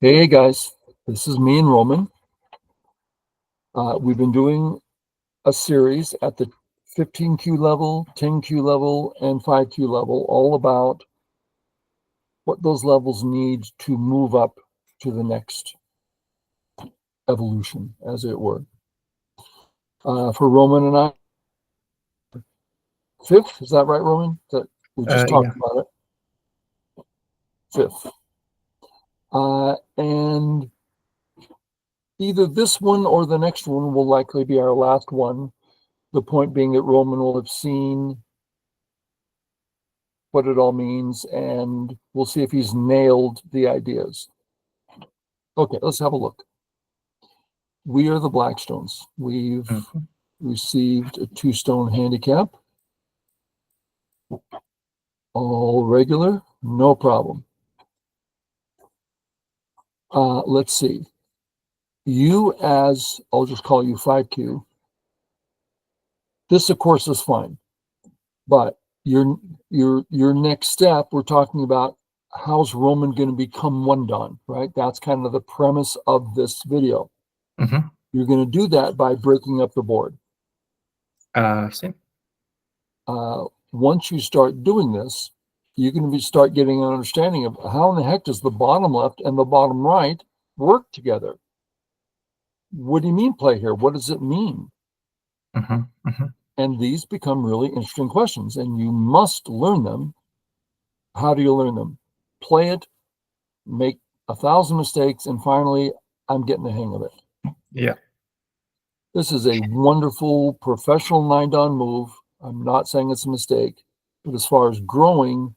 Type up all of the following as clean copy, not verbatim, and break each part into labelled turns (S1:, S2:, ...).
S1: Hey guys, this is me and Roman. We've been doing a series at the 15Q level, 10Q level, and 5Q level, all about what those levels need to move up to the next evolution, as it were. For Roman and I, fifth, is that right, Roman? We just talked
S2: Yeah.
S1: about it. Fifth. And either this one or the next one will likely be our last one. The point being that Roman will have seen what it all means, and we'll see if he's nailed the ideas. Okay, let's have a look. We are the Blackstones. We've received a 2-stone handicap. All regular, no problem. Let's see. You as, I'll just call you 5Q. This, of course, is fine. But your next step, we're talking about how's Roman going to become one Don, right? That's kind of the premise of this video. You're going to do that by breaking up the board.
S2: See.
S1: Once you start doing this, you're going to start getting an understanding of how in the heck does the bottom left and the bottom right work together? What do you mean play here? What does it mean? And these become really interesting questions, and you must learn them. How do you learn them? Play it, make 1,000 mistakes, and finally, I'm getting the hang of it.
S2: Yeah.
S1: This is a wonderful professional 9-Don move. I'm not saying it's a mistake, but as far as growing,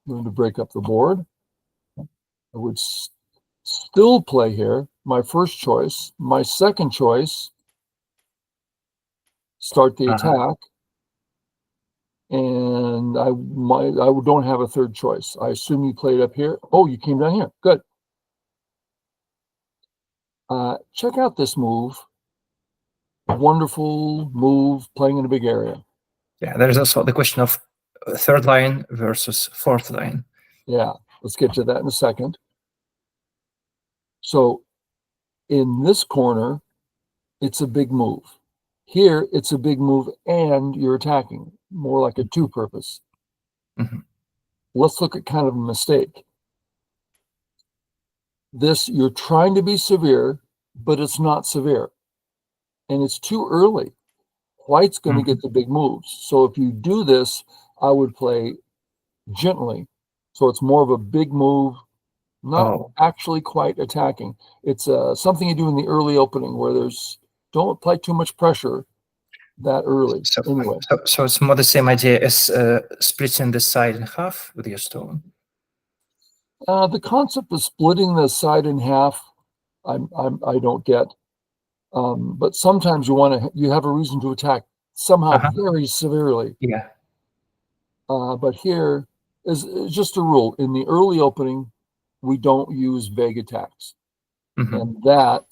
S1: I'm going to break up the board. I would still play here. My first choice. My second choice, start the attack. And I don't have a third choice. I assume you played up here. Oh, you came down here. Good. Check out this move. Wonderful move, playing in a big area.
S2: Yeah, there's also the question of third line versus fourth line.
S1: Yeah, let's get to that in a second. So in this corner, it's a big move. Here, it's a big move and you're attacking, more like a two-purpose. Let's look at kind of a mistake. This, you're trying to be severe, but it's not severe. And it's too early. White's going to get the big moves. So if you do this, I would play gently. So it's more of a big move, not actually quite attacking. It's something you do in the early opening where don't apply too much pressure that early.
S2: So,
S1: anyway.
S2: So it's more the same idea as splitting the side in half with your stone.
S1: The concept of splitting the side in half, I don't get. But sometimes you have a reason to attack somehow very severely.
S2: Yeah.
S1: But here is just a rule. In the early opening, we don't use vague attacks. And that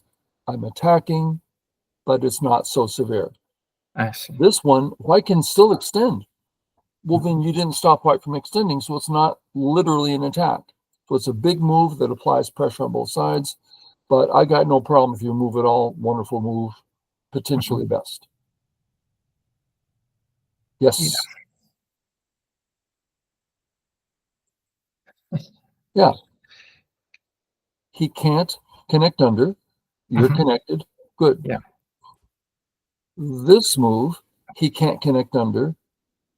S1: I'm attacking, but it's not so severe.
S2: I see.
S1: This one, White can still extend. Well, then you didn't stop White from extending, so it's not literally an attack. So it's a big move that applies pressure on both sides. But I got no problem if you move at all. Wonderful move, potentially best. Yes. Yeah. He can't connect under. You're connected. Good.
S2: Yeah.
S1: This move, he can't connect under.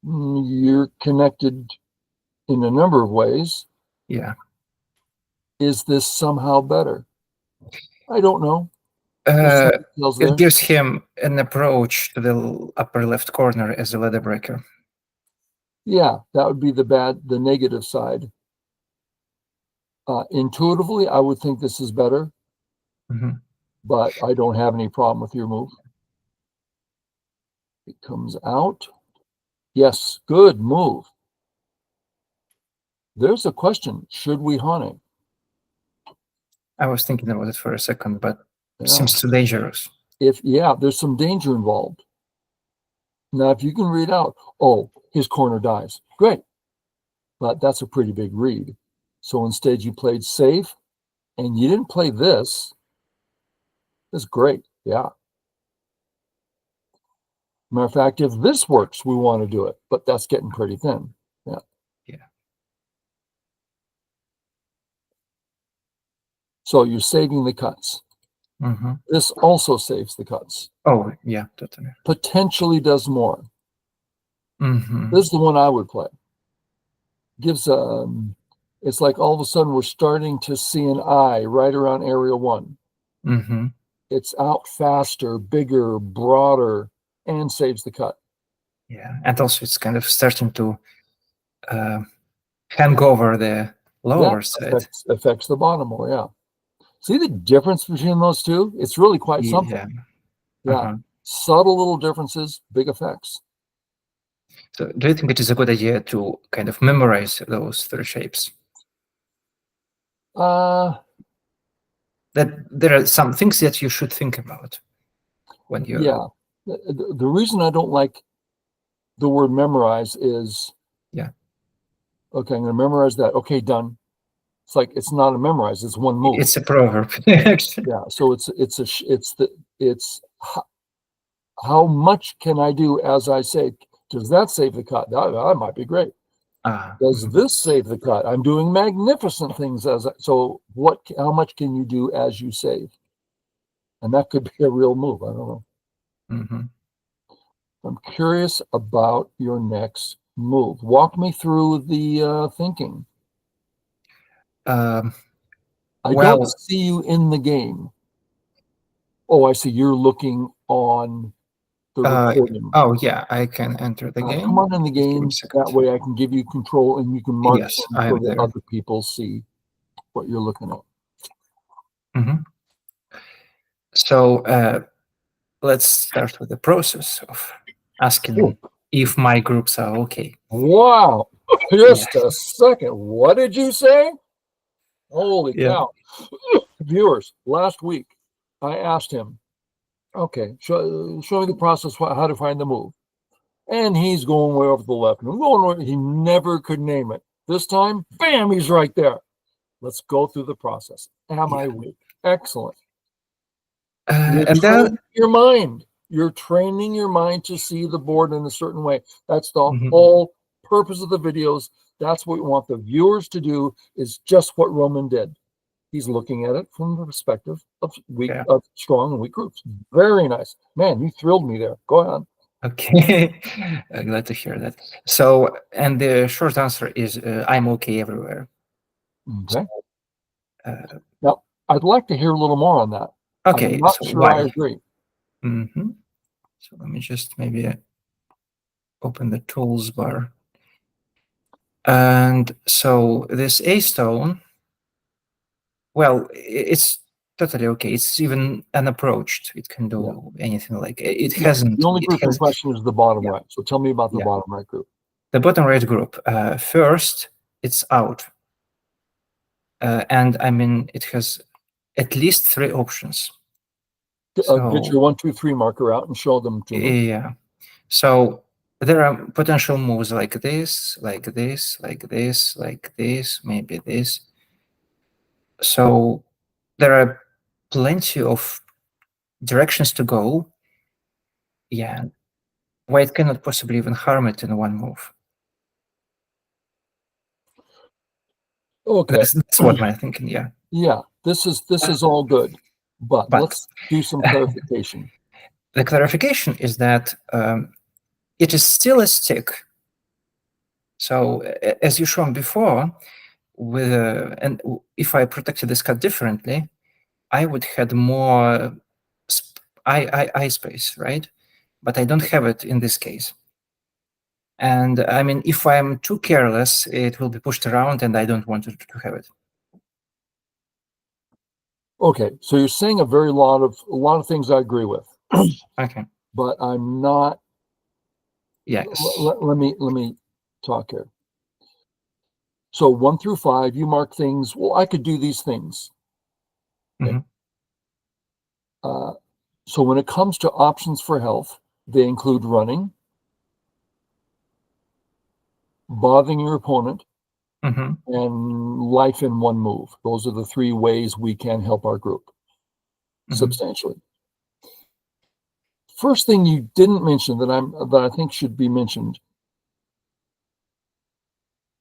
S1: You're connected in a number of ways.
S2: Yeah.
S1: Is this somehow better? I don't know.
S2: It gives him an approach to the upper left corner as a ladder breaker.
S1: Yeah, that would be the negative side. Intuitively, I would think this is better, but I don't have any problem with your move. It comes out. Yes, good move. There's a question. Should we haunt it?
S2: I was thinking about it for a second, but it seems too dangerous.
S1: There's some danger involved. Now, if you can read out, oh, his corner dies. Great. But that's a pretty big read. So instead you played safe and you didn't play this. That's great. Yeah. Matter of fact, if this works, we want to do it, but that's getting pretty thin. Yeah.
S2: Yeah.
S1: So you're saving the cuts.
S2: Mm-hmm.
S1: This also saves the cuts.
S2: Oh, yeah, totally.
S1: Potentially does more.
S2: Mm-hmm.
S1: This is the one I would play. Gives it's like all of a sudden we're starting to see an eye right around area 1.
S2: Mm-hmm.
S1: It's out faster, bigger, broader, and saves the cut.
S2: Yeah, and also it's kind of starting to hang over the lower side.
S1: Affects the bottom more. Yeah. See the difference between those two? It's really quite something.
S2: Yeah.
S1: Yeah.
S2: Uh-huh.
S1: Subtle little differences, big effects.
S2: So do you think it is a good idea to kind of memorize those 3 shapes? That there are some things that you should think about when you.
S1: Yeah. The reason I don't like the word memorize is,
S2: yeah,
S1: okay, I'm going to memorize that. Okay, done. It's like it's not a memorize. It's one move.
S2: It's a proverb. Actually.
S1: Yeah. So it's how much can I do as I say? Does that save the cut? That might be great. Does this save the cut? I'm doing magnificent things so what? How much can you do as you save? And that could be a real move. I don't know.
S2: Mm-hmm.
S1: I'm curious about your next move. Walk me through the thinking. I don't see you in the game. Oh, I see. You're looking on the recording.
S2: Oh, yeah, I can enter the game.
S1: Come on in the game. That way I can give you control and you can mark
S2: yes,
S1: so that other people see what you're looking at.
S2: Mm-hmm. So let's start with the process of asking if my groups are okay.
S1: Wow. Just a second. What did you say? Holy cow. Viewers, last week I asked him, okay, show me the process, how to find the move. And he's going way over to the left. And I'm going, he never could name it. This time, bam, he's right there. Let's go through the process. Am I weak? Excellent. You're training your mind. You're training your mind to see the board in a certain way. That's the whole purpose of the videos. That's what we want the viewers to do, is just what Roman did. He's looking at it from the perspective of of strong and weak groups. Very nice. Man, you thrilled me there. Go ahead.
S2: Okay. Glad to hear that. So, and the short answer is I'm okay everywhere.
S1: Okay. Now, I'd like to hear a little more on that.
S2: Okay.
S1: I'm not
S2: so
S1: sure
S2: why?
S1: I agree.
S2: Mm-hmm. So let me just maybe open the tools bar. And so this A stone, well, it's totally okay. It's even unapproached. It can do anything like it hasn't.
S1: The only group in question is the bottom right. So tell me about the bottom right group.
S2: The bottom right group. First, it's out. And I mean, it has at least 3 options.
S1: Get your 1, 2, 3 marker out and show them to me.
S2: Yeah. So there are potential moves like this, like this, like this, like this, maybe this. So there are plenty of directions to go. Yeah. White cannot possibly even harm it in one move.
S1: Okay.
S2: That's what I'm thinking, yeah.
S1: Yeah, this is all good, but let's do some clarification.
S2: The clarification is that it is still a stick. So as you shown before, and if I protected this cut differently, I would have more eye space, right? But I don't have it in this case. And I mean, if I'm too careless, it will be pushed around, and I don't want to have it.
S1: Okay, so you're saying a lot of things I agree with.
S2: Okay.
S1: But I'm not.
S2: Yes.
S1: Let me talk here. So 1 through 5, you mark things. Well, I could do these things. Okay. So when it comes to options for health, they include running, bothering your opponent, and life in one move. Those are the three ways we can help our group substantially. First thing you didn't mention that I think should be mentioned,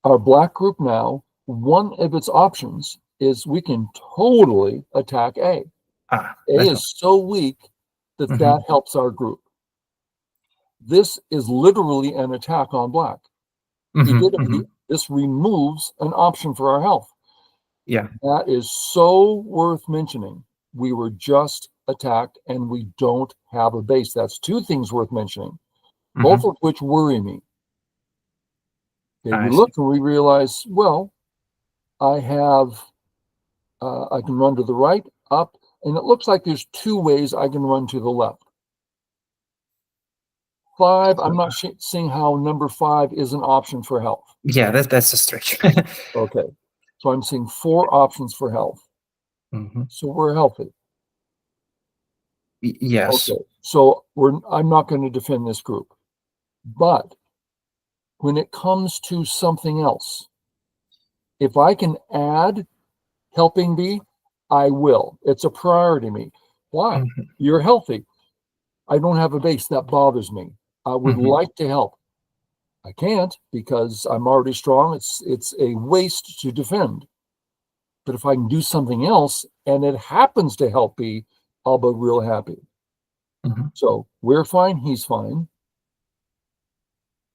S1: our black group now, one of its options is we can totally attack A. A is so weak that that helps our group. This is literally an attack on black. This removes an option for our health.
S2: Yeah.
S1: That is so worth mentioning. We were just attacked and we don't have a base. That's two things worth mentioning, both of which worry me. Okay, we look and we realize, well, I can run to the right, up, and it looks like there's two ways I can run to the left. 5, I'm not seeing how number 5 is an option for health.
S2: Yeah, that's a stretch.
S1: Okay, so I'm seeing 4 options for health. So we're healthy.
S2: Yes.
S1: Okay, so I'm not going to defend this group. But when it comes to something else, if I can add helping B, I will. It's a priority to me. Why? You're healthy. I don't have a base. That bothers me. I would like to help. I can't because I'm already strong. It's a waste to defend. But if I can do something else and it happens to help B, I'll be real happy. So we're fine. He's fine.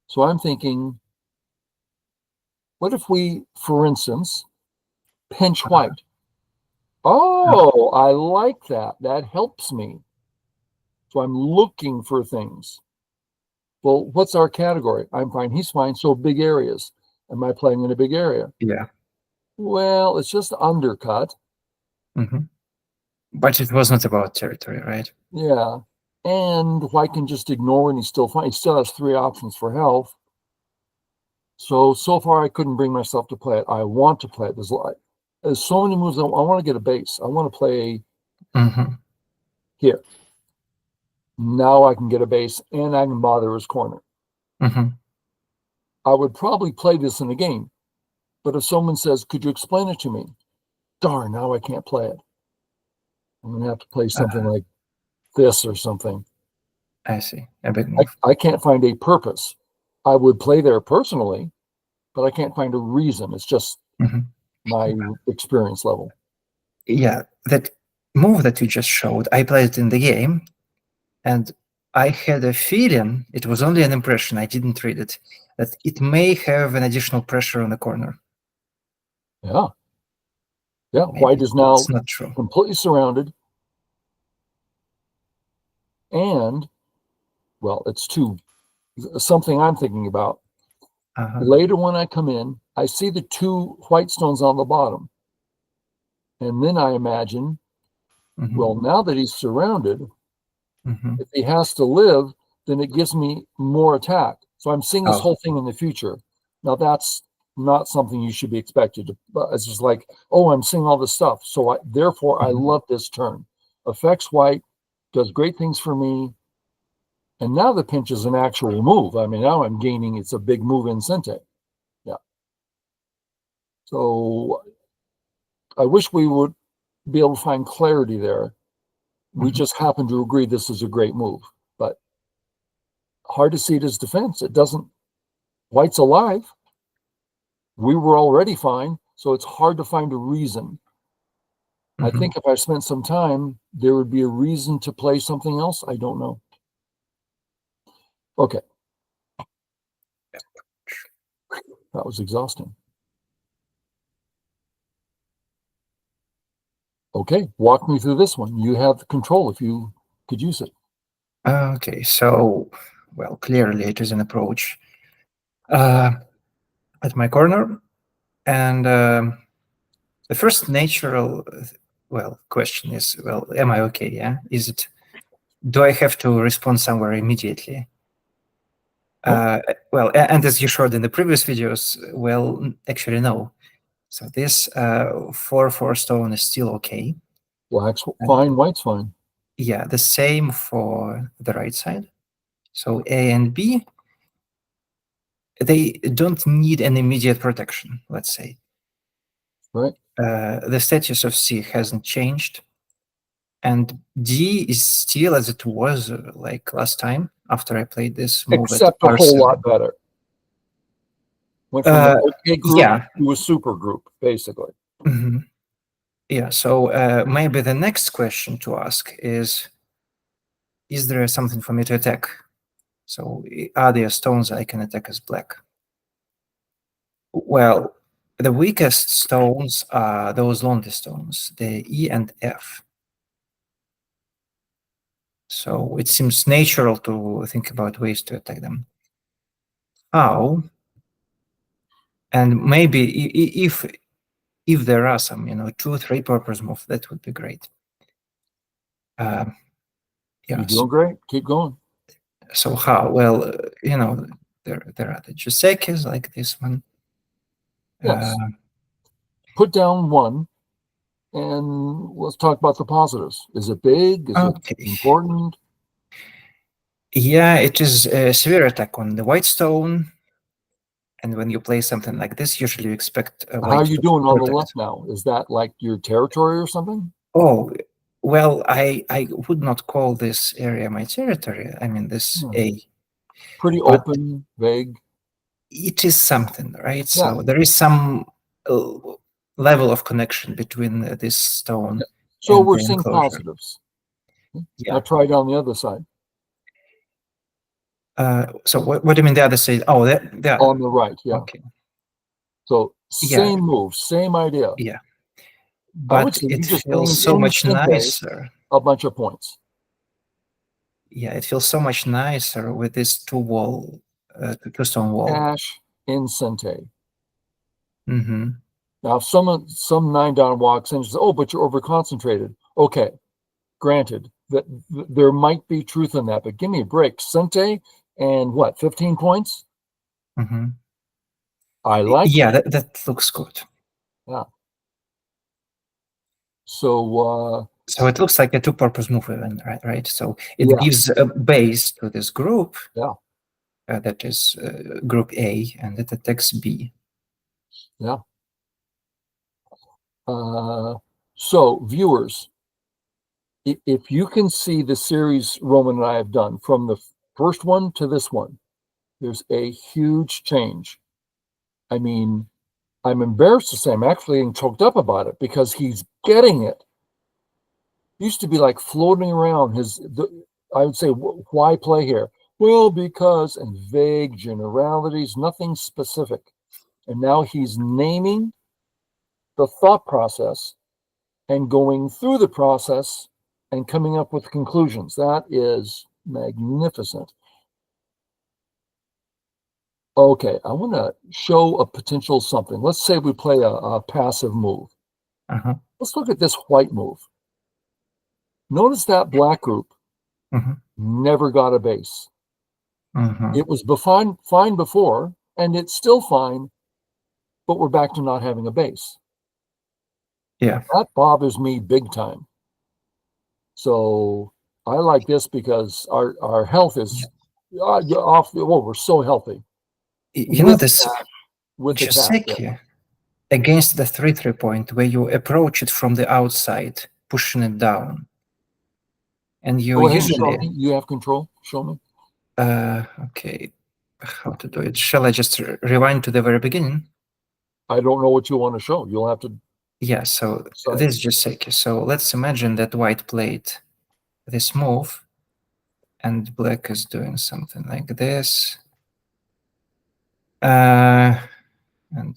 S1: So I'm thinking, what if we, for instance, pinch white? Oh, I like that. That helps me. So I'm looking for things. Well, what's our category? I'm fine. He's fine. So big areas. Am I playing in a big area?
S2: Yeah.
S1: Well, it's just undercut.
S2: But it was not about territory, right?
S1: Yeah. And white can just ignore and he's still fine. He still has 3 options for health. So far I couldn't bring myself to play it. I want to play it. There's so many moves. I want to get a base. I want to play here. Now I can get a base and I can bother his corner. I would probably play this in a game. But if someone says, could you explain it to me? Darn, now I can't play it. I'm going to have to play something like this or something.
S2: I see. A big move.
S1: I can't find a purpose. I would play there personally, but I can't find a reason. It's just my experience level.
S2: Yeah, that move that you just showed, I played it in the game, and I had a feeling, it was only an impression, I didn't read it, that it may have an additional pressure on the corner.
S1: Yeah. Yeah,
S2: Maybe
S1: white is now
S2: not true.
S1: completely surrounded. And, well, it's something I'm thinking about. Later when I come in, I see the 2 white stones on the bottom. And then I imagine, well, now that he's surrounded, if he has to live, then it gives me more attack. So I'm seeing this whole thing in the future. Now that's not something you should be expected to. It's just like, oh, I'm seeing all this stuff. So therefore, I love this turn. Affects white, does great things for me. And now the pinch is an actual move. I mean, now I'm gaining. It's a big move in Sente. Yeah. So I wish we would be able to find clarity there. We just happen to agree this is a great move, but hard to see it as defense. It doesn't. White's alive. We were already fine, so it's hard to find a reason. I think if I spent some time, there would be a reason to play something else. I don't know. Okay. That was exhausting. Okay, walk me through this one. You have control if you could use it.
S2: Okay, so, well, clearly it is an approach at my corner. And the first natural, question is, well, am I okay? Yeah, do I have to respond somewhere immediately? Well, and as you showed in the previous videos, well, actually, no. So this 4/4 stone is still okay.
S1: Black's fine, white's fine.
S2: Yeah, the same for the right side. So A and B. they don't need an immediate protection, let's say.
S1: Right.
S2: The status of C hasn't changed, and D is still as it was like last time after I played this move at
S1: Except a whole
S2: R7.
S1: lot better. Went from an okay group
S2: Yeah.
S1: to a super group, basically.
S2: Mhm. Yeah, so maybe the next question to ask is there something for me to attack? So are there stones I can attack as black? Well, the weakest stones are those lonely stones, the E and F. So it seems natural to think about ways to attack them. How? And maybe if there are some, 2-3 purpose moves, that would be great. Yeah.
S1: You're doing great. Keep going.
S2: So how? Well, there are the Jusekis like this one.
S1: Yes. Put down one, and let's talk about the positives. Is it big? Is it
S2: Okay.
S1: important?
S2: Yeah, it is a severe attack on the white stone. And when you play something like this, usually you expect a white.
S1: How are you doing on the
S2: protect.
S1: left now? Is that like your territory or something?
S2: Oh, well, I would not call this area my territory. I mean, this A.
S1: Pretty
S2: But
S1: open, vague.
S2: it is something, right?
S1: Yeah.
S2: So there is some level of connection between this stone
S1: So
S2: and
S1: we're
S2: the
S1: seeing
S2: enclosure.
S1: positives.
S2: Yeah.
S1: Now try down the other side.
S2: So what do you mean the other side? Oh, the other.
S1: On the right, yeah.
S2: Okay.
S1: So
S2: Yeah.
S1: same move, same idea.
S2: Yeah.
S1: I would
S2: But
S1: say
S2: it
S1: you just
S2: feels
S1: gained
S2: so much
S1: instantly
S2: nicer.
S1: a bunch of points.
S2: Yeah, it feels so much nicer with this two stone wall.
S1: Cash incente.
S2: Mm-hmm.
S1: Now, if some 9-down walks in and says, "Oh, but you're over concentrated." Okay, granted that there might be truth in that, but give me a break. Sente and what? 15 points.
S2: Mm-hmm.
S1: I like.
S2: Yeah, that looks good.
S1: Yeah. So
S2: it looks like a two-purpose move even, right? So it
S1: yeah.
S2: gives a base to this group.
S1: Yeah.
S2: That is group A, and it attacks B.
S1: Yeah. So viewers, if you can see the series Roman and I have done from the first one to this one, there's a huge change. I mean, I'm embarrassed to say I'm actually getting choked up about it because he's getting it. Used to be like floating around I would say, why play here? Well, because, and vague generalities, nothing specific. And now he's naming the thought process and going through the process and coming up with conclusions. That is magnificent. Okay, I want to show a potential something. Let's say we play a passive move.
S2: Uh-huh.
S1: Let's look at this white move. Notice that black group never got a base. It was fine before, and it's still fine, but we're back to not having a base.
S2: Yeah.
S1: That bothers me big time. So I like this because our health is off. Well, we're so healthy.
S2: You know this
S1: with attack.
S2: Joseki against the 3-3 point where you approach it from the outside, pushing it down. And you
S1: Go ahead
S2: usually
S1: and show me. You have control. Show me.
S2: Okay, how to do it? Shall I just rewind to the very beginning?
S1: I don't know what you want to show. You'll have to.
S2: Yeah, so this is Joseki. So let's imagine that white played this move and black is doing something like this. And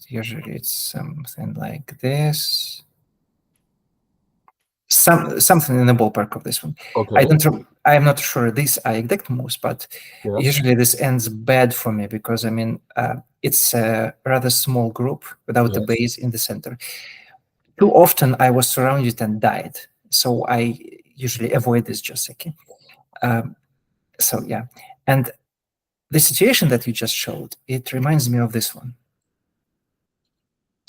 S2: usually it's something like this. Something in the ballpark of this one.
S1: Okay.
S2: I'm not sure these are exact moves, but
S1: yes.
S2: Usually this ends bad for me because I mean it's a rather small group without a base in the center. Too often I was surrounded and died, so I usually avoid this Joseki. So yeah, and the situation that you just showed, it reminds me of this one.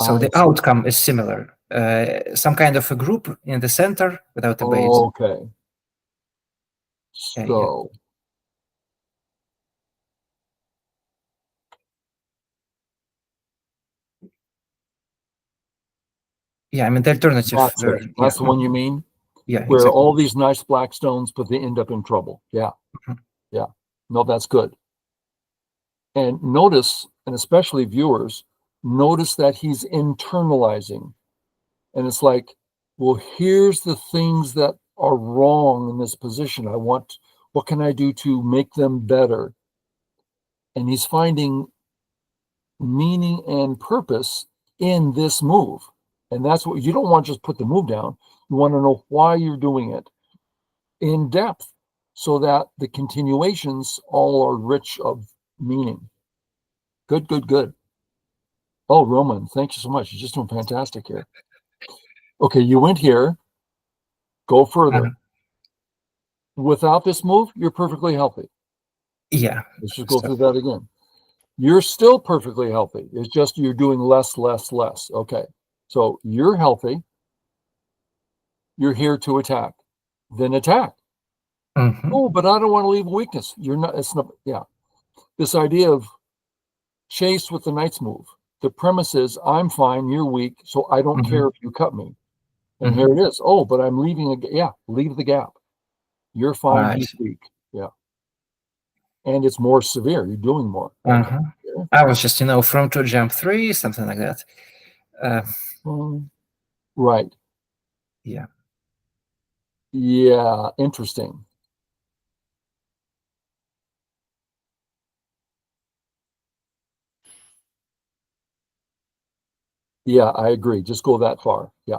S2: So the outcome is similar. Some kind of a group in the center without a base.
S1: Okay. So
S2: Yeah, I mean the alternative
S1: That's it.
S2: version.
S1: That's
S2: Yeah,
S1: the one you mean?
S2: yeah,
S1: Where
S2: exactly.
S1: all these nice black stones, but they end up in trouble. Yeah,
S2: Mhm.
S1: yeah. No, that's good. And notice, and especially viewers, notice that he's internalizing. And it's like, well, here's the things that are wrong in this position. What can I do to make them better? And he's finding meaning and purpose in this move. And that's what you don't want to just put the move down. You want to know why you're doing it in depth so that the continuations all are rich of meaning. Good, good, good. Oh, Roman, thank you so much. You're just doing fantastic here. Okay, you went here, go further. Without this move, you're perfectly healthy.
S2: Yeah.
S1: Let's just go
S2: So,
S1: through that again. You're still perfectly healthy. It's just you're doing less, less, less. Okay. So you're healthy. You're here to attack. Then attack.
S2: mhm,
S1: Oh, but I don't want to leave a weakness. You're not, it's not, yeah. This idea of chase with the knight's move. The premise is I'm fine, you're weak, so I don't care
S2: mhm,
S1: if you cut me. And here
S2: mhm.
S1: it is. Oh, but I'm leaving leave the gap. You're fine,
S2: I
S1: he's
S2: see.
S1: weak. Yeah. And it's more severe. You're doing more. Okay.
S2: Uh-huh.
S1: Yeah.
S2: I was just, from to jump 3, something like that. Uh,
S1: Right.
S2: yeah.
S1: Yeah. Interesting. Yeah, I agree. Just go that far. Yeah.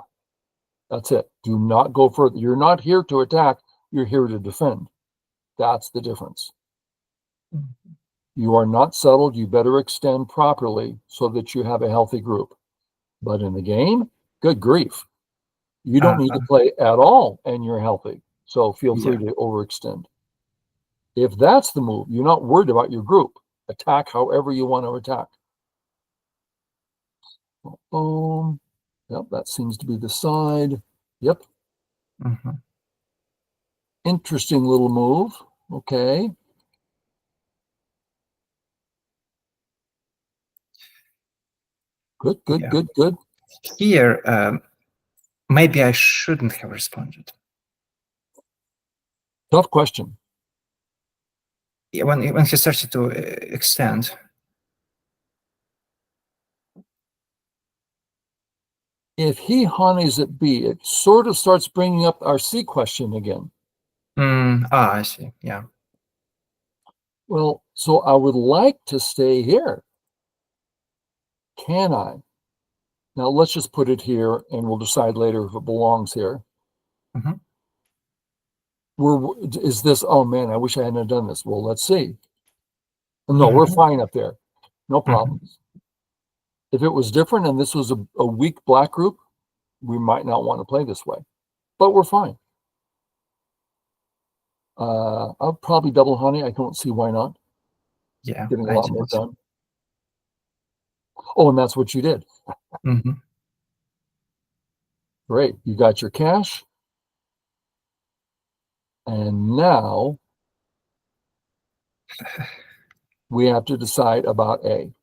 S1: That's it. Do not go further. You're not here to attack. You're here to defend. That's the difference. You are not settled. You better extend properly so that you have a healthy group. But in the game, good grief. You don't need to
S2: Uh-huh.
S1: play at all and you're healthy. So feel free
S2: Yeah.
S1: to overextend. If that's the move, you're not worried about your group. Attack however you want to attack. Boom. Yep, that seems to be the side. Yep.
S2: Mhm.
S1: Interesting little move. Okay. Good, good,
S2: Yeah.
S1: good, good.
S2: Here, maybe I shouldn't have responded.
S1: Tough question.
S2: Yeah, when he started to extend.
S1: If he honeys at B, it sort of starts bringing up our C question again.
S2: I see. Yeah.
S1: Well, so I would like to stay here. Can I? Now let's just put it here and we'll decide later if it belongs here.
S2: Mhm.
S1: Is this, oh man, I wish I hadn't done this. Well, let's see. No, we're
S2: Mhm.
S1: fine up there. No
S2: Mhm.
S1: problems. If it was different and this was a weak black group, we might not want to play this way, but we're fine. I'll probably double honey. I don't see why not.
S2: Yeah,
S1: Getting a
S2: I
S1: lot more
S2: did.
S1: done. Oh, and that's what you did.
S2: Mhm.
S1: Great. You got your cash. And now we have to decide about A.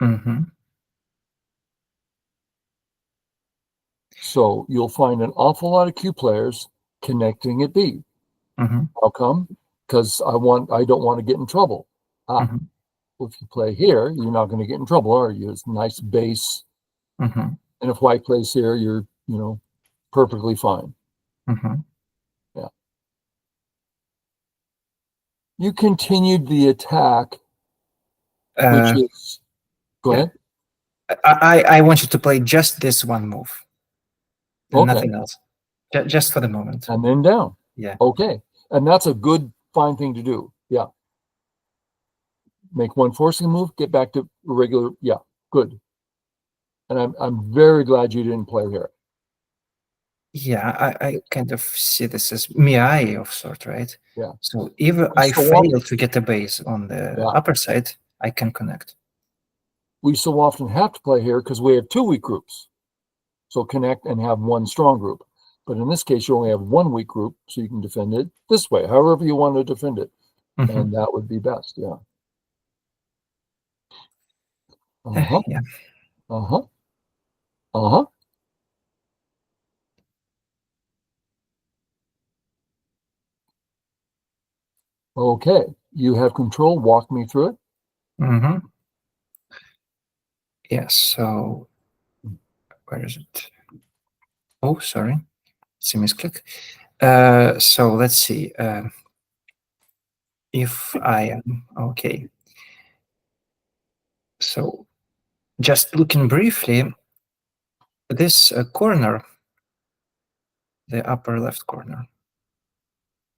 S2: Mhm.
S1: So you'll find an awful lot of Q players connecting at B.
S2: Mhm.
S1: How come? Because I don't want to get in trouble. Ah,
S2: Mhm.
S1: if you play here, you're not going to get in trouble, are you? It's nice base.
S2: Mhm.
S1: And if white plays here, you're, perfectly fine.
S2: Mhm.
S1: Yeah. You continued the attack, which
S2: Uh,
S1: is, go
S2: yeah.
S1: ahead.
S2: I want you to play just this one move and
S1: Okay.
S2: nothing else, just for the moment.
S1: And then down.
S2: Yeah.
S1: Okay. And that's a good, fine thing to do. Yeah. Make one forcing move, get back to regular. Yeah. Good. And I'm very glad you didn't play here.
S2: Yeah, I kind of see this as Miai of sort, right?
S1: Yeah.
S2: So if
S1: We
S2: I
S1: so often,
S2: fail to get a base on the
S1: yeah.
S2: upper side, I can connect.
S1: We so often have to play here because we have two weak groups. So connect and have one strong group. But in this case, you only have one weak group, so you can defend it this way, however you want to defend it.
S2: Mhm.
S1: And that would be best. Yeah. Uh-huh.
S2: Yeah.
S1: Uh-huh. Uh-huh. Okay, you have control. Walk me through it.
S2: Mm-hmm. Yes, so where is it? Oh, sorry. It's a misclick. So let's see. If I am okay. So just looking briefly, this corner, the upper left corner,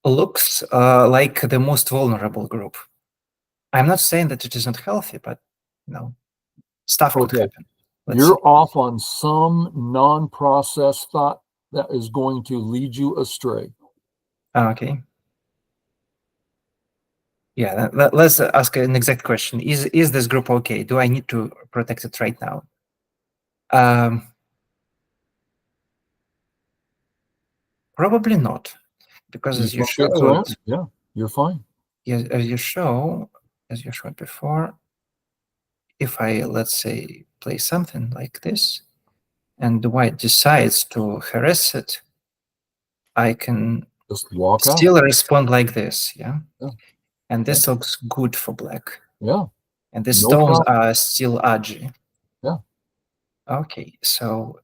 S2: looks like the most vulnerable group. I'm not saying that it isn't healthy, but stuff could
S1: Okay,
S2: happen. Let's see.
S1: you're off on some non-processed thought that is going to lead you astray.
S2: Okay. Yeah, let's ask an exact question. Is this group okay? Do I need to protect it right now? Probably not, because
S1: You
S2: as you
S1: thought that through
S2: showed,
S1: it? Yeah, you're fine.
S2: as you showed before, if I, let's say, play something like this, and the white decides to harass it, I can
S1: Just walk out.
S2: still respond like this, yeah?
S1: Yeah,
S2: And
S1: yeah,
S2: this looks good for black.
S1: yeah.
S2: And the
S1: No
S2: stones
S1: problem.
S2: are still edgy.
S1: Yeah,
S2: Okay, so,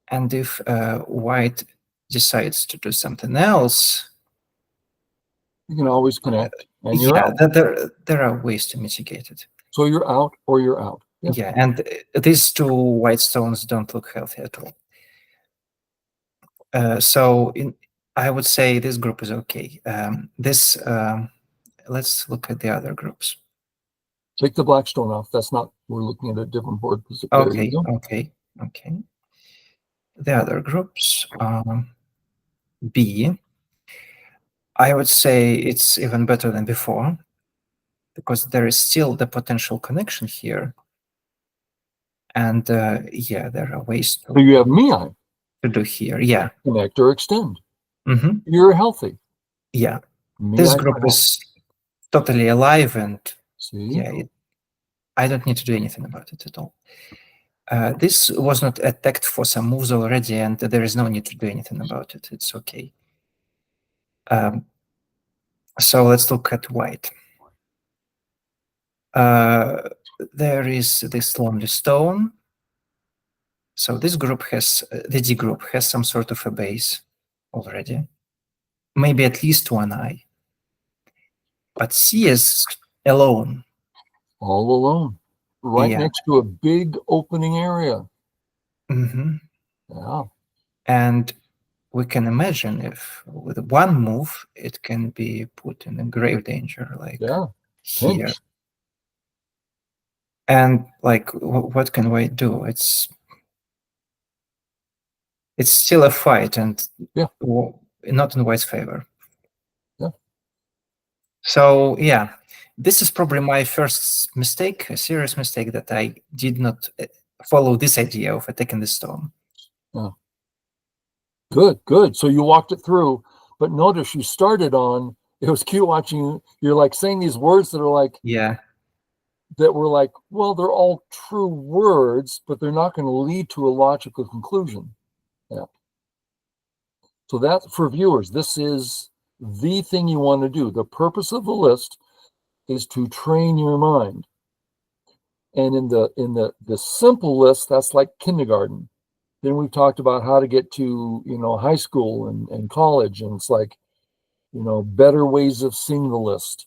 S2: and if white decides to do something else,
S1: you can always connect, and you're
S2: yeah,
S1: out.
S2: there are ways to mitigate it.
S1: So you're out or you're out. Yeah.
S2: Yeah, and these two white stones don't look healthy at all. So I would say this group is okay. Let's look at the other groups.
S1: Take the black stone off. That's not, we're looking at a different board. There you
S2: Okay,
S1: go.
S2: okay, okay. The other groups, B, I would say it's even better than before because there is still the potential connection here. And yeah, there are ways
S1: So you have me
S2: to do here. Yeah.
S1: connect or extend.
S2: Mm-hmm.
S1: You're healthy.
S2: Yeah.
S1: Me
S2: This
S1: for
S2: group
S1: health.
S2: is totally alive, and
S1: See?
S2: yeah, I don't need to do anything about it at all. This was not attacked for some moves already, and there is no need to do anything about it. It's okay. So let's look at white. There is this lonely stone. So this group has, the D group has some sort of a base already. Maybe at least one eye. But C is alone.
S1: All alone. Right
S2: Yeah.
S1: next to a big opening area.
S2: Mm-hmm.
S1: Yeah.
S2: And we can imagine if with one move, it can be put in a grave danger, like
S1: Yeah.
S2: here.
S1: Pinch.
S2: And like, what can white do? It's still a fight, and
S1: Yeah.
S2: not in white's favor.
S1: Yeah.
S2: So yeah, this is probably my first mistake, a serious mistake, that I did not follow this idea of attacking the stone.
S1: Yeah. Good, good. So you walked it through, but notice you started on, it was cute watching you. You're like saying these words that are like,
S2: Yeah.
S1: that were like, well, they're all true words, but they're not going to lead to a logical conclusion. Yeah. So that for viewers, this is the thing you want to do. The purpose of the list is to train your mind. And in the simple list, that's like kindergarten. Then we've talked about how to get to, high school and college. And it's like, better ways of seeing the list.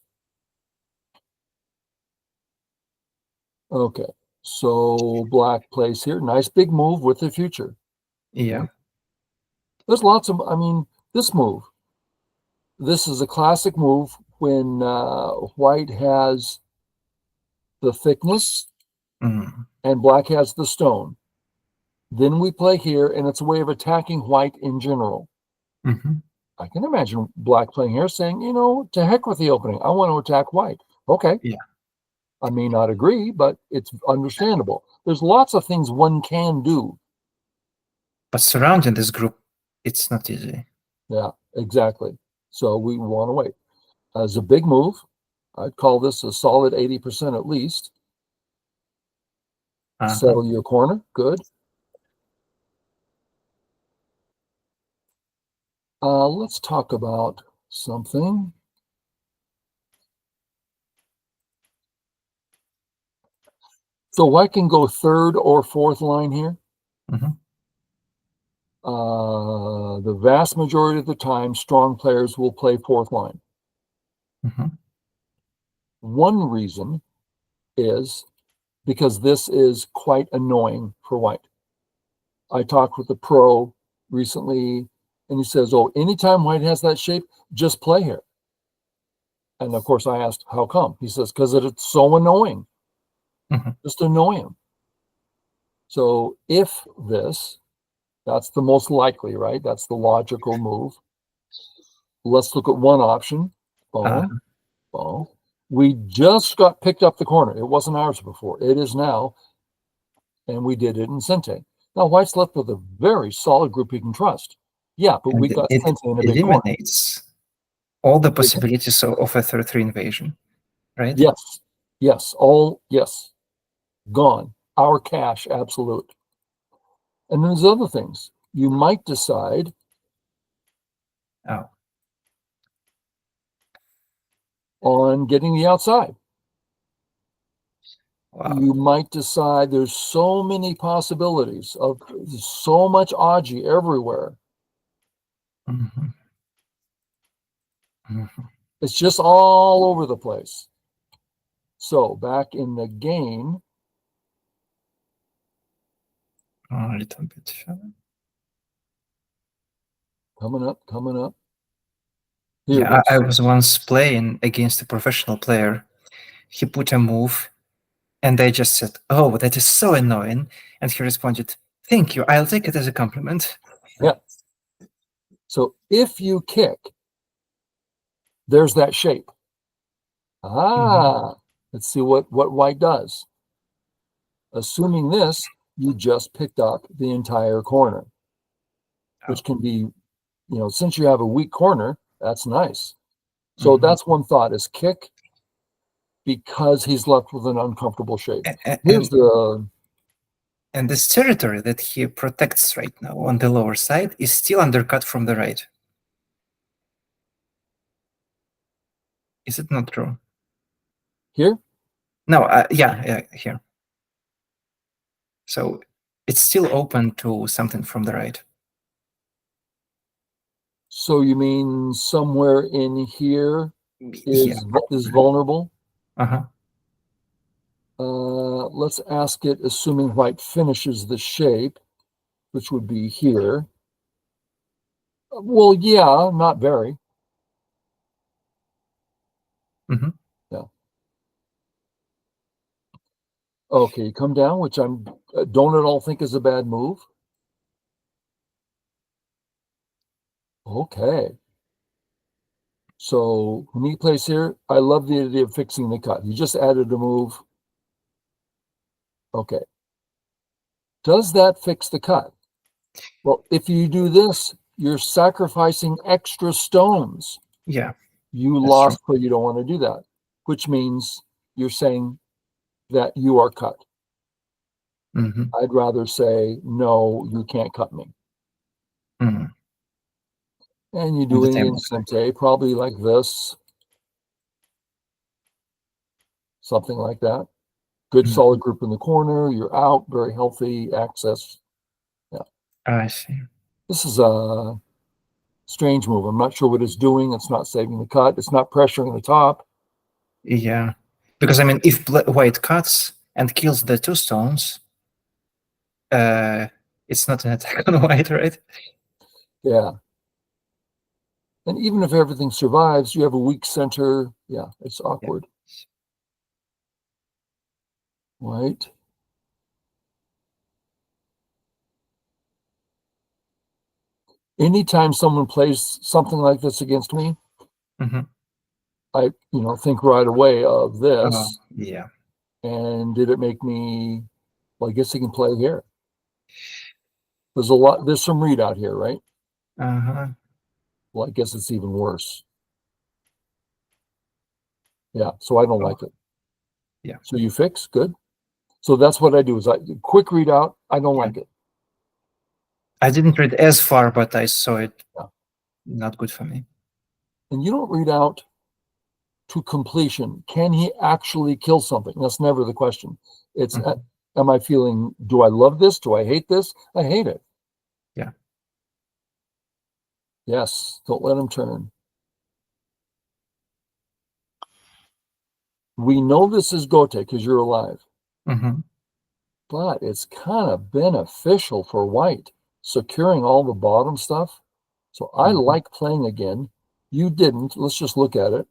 S1: Okay. So black plays here. Nice big move with the future.
S2: Yeah.
S1: There's lots of, this move. This is a classic move when white has the thickness
S2: Mm.
S1: and black has the stone. Then we play here, and it's a way of attacking white in general.
S2: Mm-hmm.
S1: I can imagine black playing here saying, to heck with the opening. I want to attack white. Okay.
S2: Yeah.
S1: I may not agree, but it's understandable. There's lots of things one can do.
S2: But surrounding this group, it's not easy.
S1: Yeah, exactly. So we want to wait. As a big move, I'd call this a solid 80% at least. Settle your corner. Good. Let's talk about something. So white can go third or fourth line here.
S2: Mhm.
S1: The vast majority of the time, strong players will play fourth line.
S2: Mhm.
S1: One reason is because this is quite annoying for white. I talked with a pro recently, and he says, "Oh, anytime white has that shape, just play here." And of course, I asked, "How come?" He says, "Because it's so annoying.
S2: Mhm.
S1: Just annoy him." So if this, that's the most likely, right? That's the logical move. Let's look at one option. Boom, boom. We just got picked up the corner. It wasn't ours before. It is now, and we did it in Sente. Now white's left with a very solid group he can trust. Yeah, but we
S2: And
S1: got
S2: it
S1: Sente in a big corner.
S2: eliminates all the possibilities of a third invasion, right?
S1: Yes, yes, all yes, gone. Our cash, absolute. And then there's other things. You might decide
S2: Oh,
S1: on getting the outside.
S2: wow.
S1: You might decide there's so many possibilities of so much Aji everywhere.
S2: Mhm. Mhm.
S1: It's just all over the place. So back in the game,
S2: A little bit further.
S1: coming up, coming up. Here
S2: Yeah,
S1: it
S2: I
S1: is.
S2: was once playing against a professional player. He put a move, and I just said, "Oh, that is so annoying." And he responded, "Thank you. I'll take it as a compliment."
S1: Yeah. So if you kick, there's that shape. Let's see what white does. Assuming this, you just picked up the entire corner, which can be, since you have a weak corner, that's nice. So
S2: Mhm.
S1: that's one thought is kick because he's left with an uncomfortable shape. Here's
S2: And
S1: the,
S2: and this territory that he protects right now on the lower side is still undercut from the right. Is it not true?
S1: here.
S2: No, yeah, here. So it's still open to something from the right.
S1: So you mean somewhere in here
S2: Yeah.
S1: is vulnerable?
S2: Uh-huh.
S1: Let's ask it, assuming white finishes the shape, which would be here. Well, yeah, not very.
S2: Mhm.
S1: Yeah. Okay, come down, which I'm don't at all think is a bad move. Okay. So neat place here. I love the idea of fixing the cut. You just added a move. Okay. Does that fix the cut? Well, if you do this, you're sacrificing extra stones.
S2: Yeah,
S1: You
S2: that's true.
S1: lost, but you don't want to do that, which means you're saying that you are cut.
S2: Mhm.
S1: I'd rather say, no, you can't cut me.
S2: Mhm.
S1: And you're
S2: On the
S1: doing it in
S2: table.
S1: Sente, probably like this, something like that. Good
S2: Mhm.
S1: solid group in the corner. You're out, very healthy access. Yeah.
S2: I see.
S1: This is a strange move. I'm not sure what it's doing. It's not saving the cut. It's not pressuring the top.
S2: Yeah, because I mean, if white cuts and kills the two stones, uh, it's not an attack on white, right?
S1: Yeah. And even if everything survives, you have a weak center. Yeah, it's
S2: Yeah.
S1: awkward. Right. Anytime someone plays something like this against me,
S2: Mhm.
S1: I, think right away of
S2: Oh,
S1: this.
S2: yeah.
S1: And did it make me, well, I guess he can play here. There's some readout here, right?
S2: Uh-huh.
S1: Well, I guess it's even worse. Yeah, so I don't
S2: Oh,
S1: like it.
S2: yeah.
S1: So you fix, good. So that's what I do is quick readout, I don't
S2: Yeah.
S1: like it.
S2: I didn't read as far, but I saw it.
S1: Yeah.
S2: Not good for me.
S1: And you don't read out to completion. Can he actually kill something? That's never the question. It's, am I feeling, do I love this? Do I hate this? I hate it.
S2: Yeah.
S1: Yes, don't let him turn. We know this is Gote because you're alive. But it's kind of beneficial for white, securing all the bottom stuff. So I like playing again. You didn't. Let's just look at it.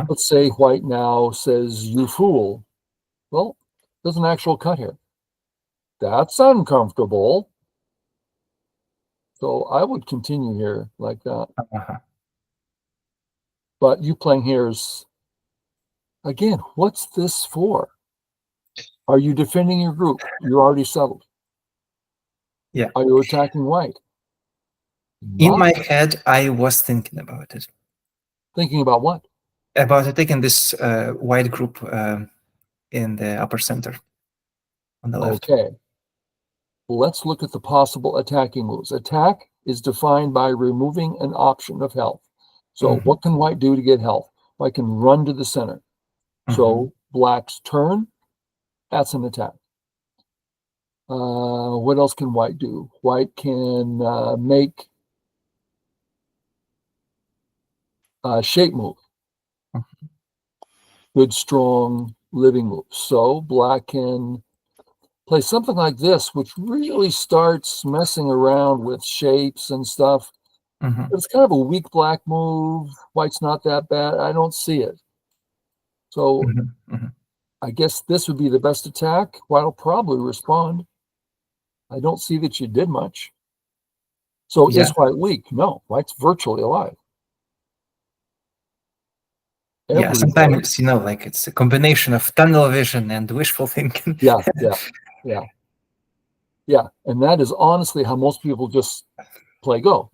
S1: Let's say white now says, you fool. Well, there's an actual cut here. That's uncomfortable. So I would continue here like that. But you playing here is, again, what's this for? Are you defending your group? You're already settled.
S2: Yeah.
S1: Are you attacking white?
S2: In my head, I was thinking about it.
S1: Thinking about what?
S2: About taking this white group in the upper center on the left.
S1: Okay. Let's look at the possible attacking moves. Attack is defined by removing an option of health. So what can white do to get health? White can run to the center. So black's turn, that's an attack. What else can white do? White can make a shape move. Good, strong, living move. So black can play something like this, which really starts messing around with shapes and stuff. It's kind of a weak black move. White's not that bad. I don't see it. So I guess this would be the best attack. White will probably respond. I don't see that you did much. So is white weak? No, white's virtually alive.
S2: Yeah, sometimes, like it's a combination of tunnel vision and wishful thinking.
S1: Yeah. And that is honestly how most people just play Go.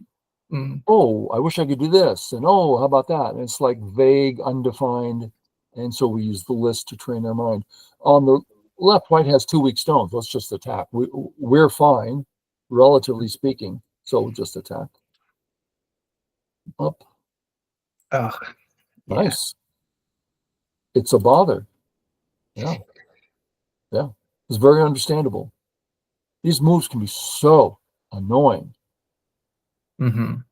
S1: Oh, I wish I could do this. And oh, how about that? And it's like vague, undefined. And so we use the list to train our mind. On the left, white has 2 weak stones. Let's just attack. We're fine, relatively speaking. So we'll just attack. Up.
S2: Oh,
S1: nice. It's a bother. Yeah. It's very understandable. These moves can be so annoying. If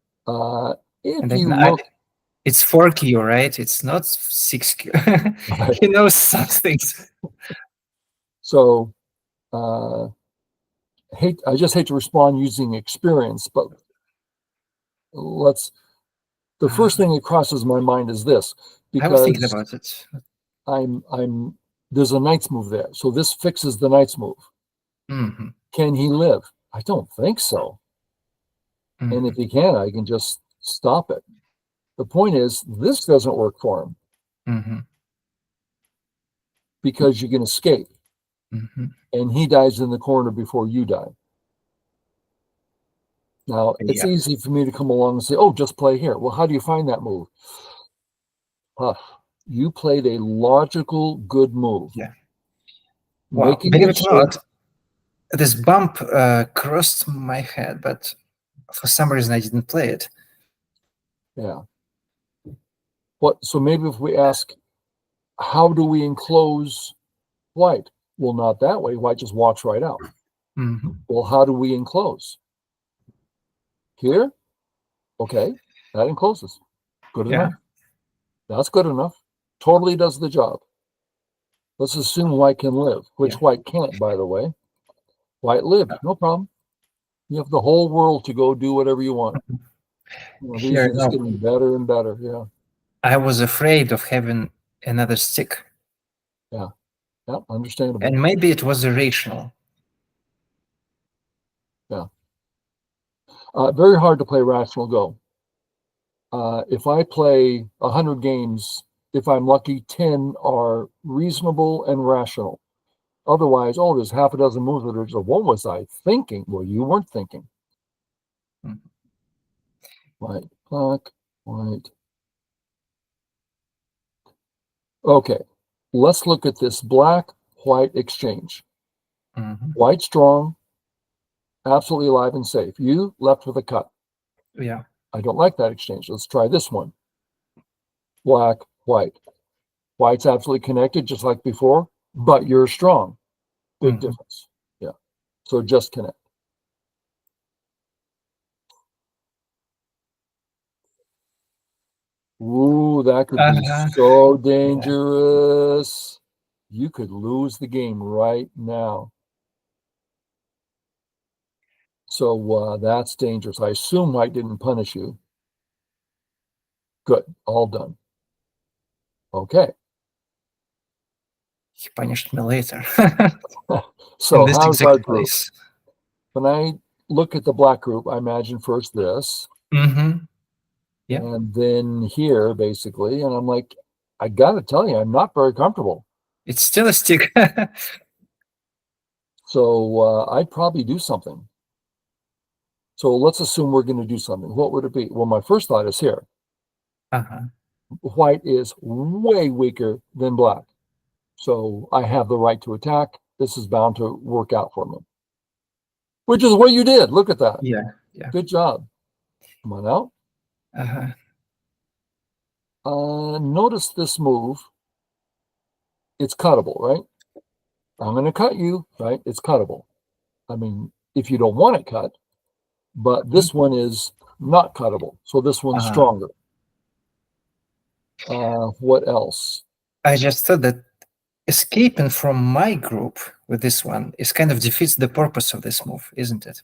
S1: you look,
S2: it's 4Q, right? It's not 6Q. He knows some things.
S1: So I just hate to respond using experience, but the first thing that crosses my mind is this, because
S2: I was thinking about it.
S1: There's a knight's move there. So this fixes the knight's move. Can he live? I don't think so. And if he can, I can just stop it. The point is, this doesn't work for him. Because you can escape. And he dies in the corner before you die. Now, it's easy for me to come along and say, oh, just play here. Well, how do you find that move? You played a logical, good move.
S2: Yeah. Well, believe it or not, this bump crossed my head, but for some reason I didn't play it.
S1: Yeah. So maybe if we ask, how do we enclose white? Well, not that way. White just walks right out. Well, how do we enclose? Here? Okay, that encloses. Good enough. That's good enough. Totally does the job. Let's assume white can live, which white can't, by the way. White lived, no problem. You have the whole world to go do whatever you want. These are just getting better and better. Yeah.
S2: I was afraid of having another stick.
S1: Yeah, understandable.
S2: And maybe it was irrational.
S1: Yeah. Very hard to play rational Go. If I play 100 games, if I'm lucky, 10 are reasonable and rational. Otherwise, there's half a dozen moves that are just, what was I thinking? Well, you weren't thinking. White, black, white. Okay, let's look at this black-white exchange. White strong, absolutely alive and safe. You left with a cut.
S2: Yeah.
S1: I don't like that exchange. Let's try this one. black, white. White's absolutely connected, just like before, but you're strong. Big difference. Yeah. So just connect. Ooh, that could be so dangerous. You could lose the game right now. So that's dangerous. I assume white didn't punish you. Good. All done. Okay.
S2: He punished me later.
S1: So
S2: In this
S1: how's our
S2: exact
S1: group?
S2: place.
S1: When I look at the black group, I imagine first this,
S2: Yeah.
S1: and then here, basically, and I'm like, I gotta tell you, I'm not very comfortable.
S2: It's still a stick.
S1: So I'd probably do something. So let's assume we're going to do something. What would it be? Well, my first thought is here. White is way weaker than black. So I have the right to attack. This is bound to work out for me. Which is what you did. Look at that.
S2: Yeah. Yeah.
S1: Good job. Come on out.
S2: Uh-huh.
S1: Notice this move. It's cuttable, right? I'm going to cut you, right? It's cuttable. I mean, if you don't want it cut, but this one is not cuttable. So this one's stronger. What else?
S2: I just thought that escaping from my group with this one is kind of defeats the purpose of this move, isn't it?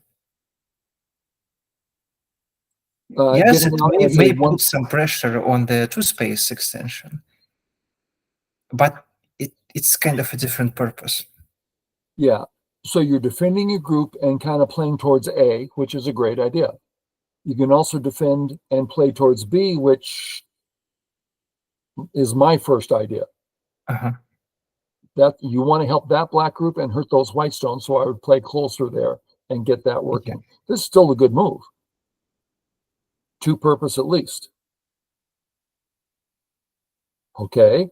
S2: Yes, it may put some pressure on the two-space extension, but it's kind of a different purpose.
S1: Yeah. So you're defending your group and kind of playing towards A, which is a great idea. You can also defend and play towards B, which is my first idea. That you want to help that black group and hurt those white stones, so I would play closer there and get that working. Okay. This is still a good move. Two purpose at least. Okay.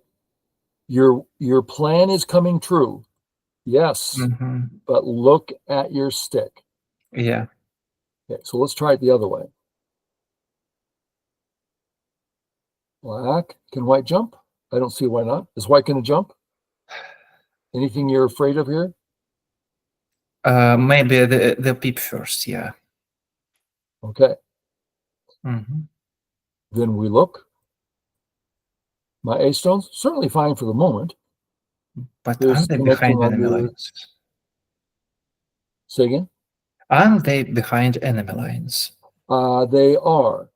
S1: Your plan is coming true. Yes. But look at your stick.
S2: Yeah.
S1: Okay, so let's try it the other way. Black. Can white jump? I don't see why not. Is white going to jump? Anything you're afraid of here?
S2: Maybe the peep first, yeah.
S1: Okay. Then we look. My A stones, certainly fine for the moment.
S2: But aren't they behind enemy lines?
S1: Say again?
S2: Aren't they behind enemy lines?
S1: They are.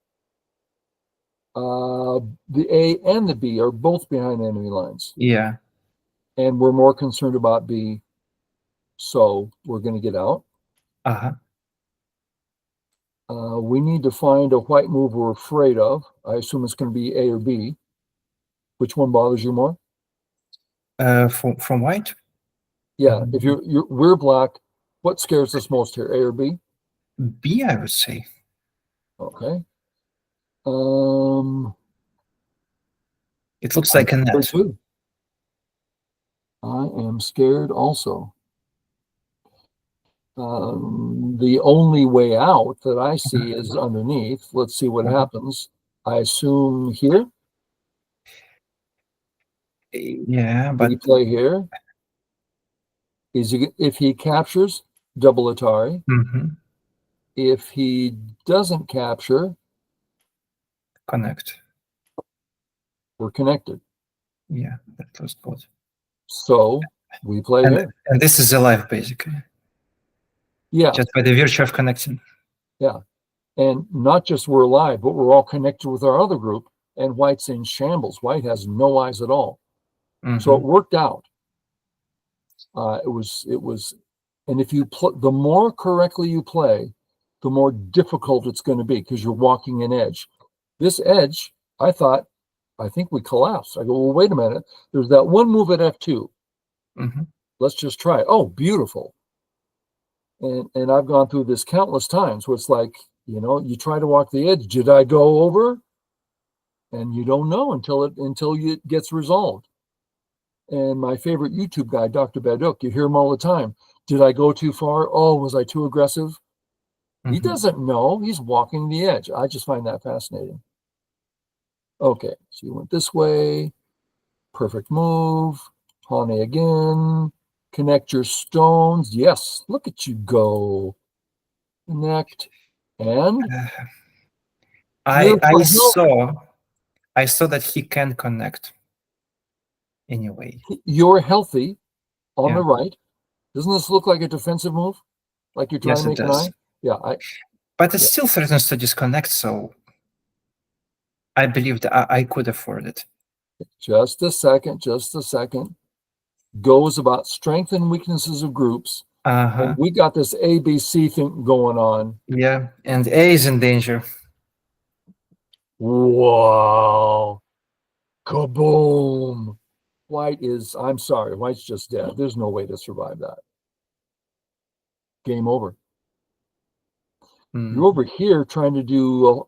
S1: The A and the B are both behind enemy lines.
S2: Yeah.
S1: And we're more concerned about B, so we're going to get out. We need to find a white move we're afraid of. I assume it's going to be A or B. Which one bothers you more?
S2: From white?
S1: Yeah, if we're black, what scares us most here, A or B?
S2: B, I would say.
S1: Okay.
S2: It looks like a net.
S1: Too. I am scared also. The only way out that I see is underneath. Let's see what happens. I assume here.
S2: Yeah, but
S1: we play here. If he captures, double Atari. If he doesn't capture,
S2: connect.
S1: We're connected.
S2: Yeah, that was good.
S1: So we play here.
S2: And this is alive, basically.
S1: Yeah.
S2: Just by the virtue of connecting.
S1: Yeah. And not just we're alive, but we're all connected with our other group, and white's in shambles. White has no eyes at all. So it worked out. It was, and if you the more correctly you play, the more difficult it's going to be because you're walking an edge. This edge, I think we collapsed. I go, well, wait a minute. There's that one move at F2. Let's just try it. Oh, beautiful. And I've gone through this countless times where it's like, you try to walk the edge. Did I go over? And you don't know until it gets resolved. And my favorite YouTube guy, Dr. Baduk, you hear him all the time. Did I go too far? Oh, was I too aggressive? He doesn't know. He's walking the edge. I just find that fascinating. Okay, so you went this way. Perfect move. Pawn A again. Connect your stones. Yes, look at you go. Connect. And
S2: I
S1: you're
S2: I
S1: for help.
S2: saw I saw that he can connect anyway.
S1: You're healthy on
S2: Yeah.
S1: the right. Doesn't this look like a defensive move? Like you're trying
S2: Yes,
S1: to
S2: it
S1: make an
S2: does.
S1: eye? Yeah,
S2: But it
S1: yeah.
S2: still threatens to disconnect, so I believe that I could afford it.
S1: Just a second, just a second. Go is about strength and weaknesses of groups. And
S2: Uh-huh.
S1: we got this ABC thing going on.
S2: Yeah, and A is in danger.
S1: Wow. Kaboom. I'm sorry, White's just dead. There's no way to survive that. Game over. You're over here trying to do,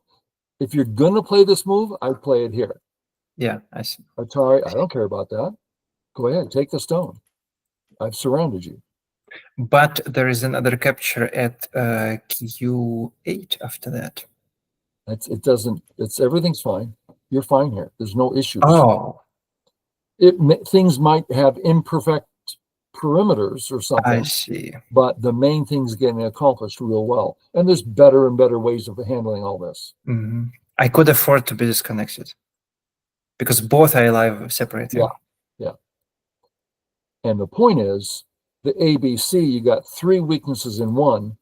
S1: if you're going to play this move, I'd play it here.
S2: Yeah, I see.
S1: Atari, I don't care about that. Go ahead, take the stone. I've surrounded you.
S2: But there is another capture at Q8 after that.
S1: Everything's fine. You're fine here. There's no issues.
S2: Oh,
S1: Things might have imperfect perimeters or
S2: I
S1: something,
S2: see.
S1: but the main thing's getting accomplished real well. And there's better and better ways of handling all this.
S2: I could afford to be disconnected because both are alive separately.
S1: Yeah. And the point is, the ABC, you got three weaknesses in one,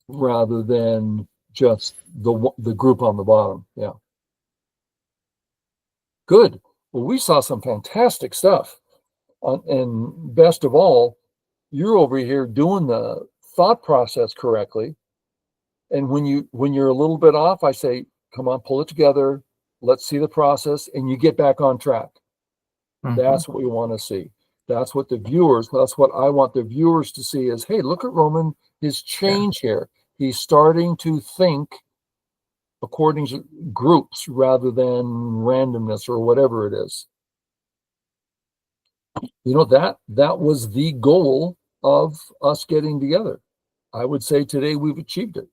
S1: rather than just the group on the bottom. Yeah. Good. Well, we saw some fantastic stuff. And best of all, you're over here doing the thought process correctly. And when you're a little bit off, I say, come on, pull it together. Let's see the process, and you get back on track. That's what we want to see. That's what I want the viewers to see is, hey, look at Roman, his change here. He's starting to think according to groups rather than randomness or whatever it is. That was the goal of us getting together. I would say today we've achieved it.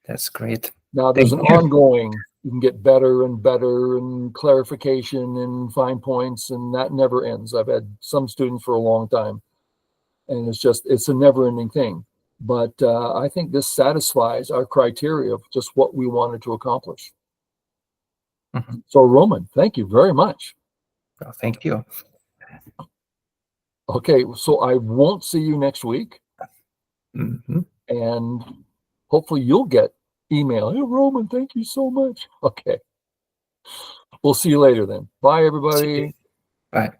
S2: That's great.
S1: Now there's an ongoing, you can get better and better and clarification and fine points, and that never ends. I've had some students for a long time, and it's a never ending thing. But I think this satisfies our criteria of just what we wanted to accomplish. So Roman, thank you very much.
S2: Well, thank you.
S1: Okay, so I won't see you next week. And hopefully you'll get email. Hey, Roman, thank you so much. Okay. We'll see you later then. Bye, everybody.
S2: Bye.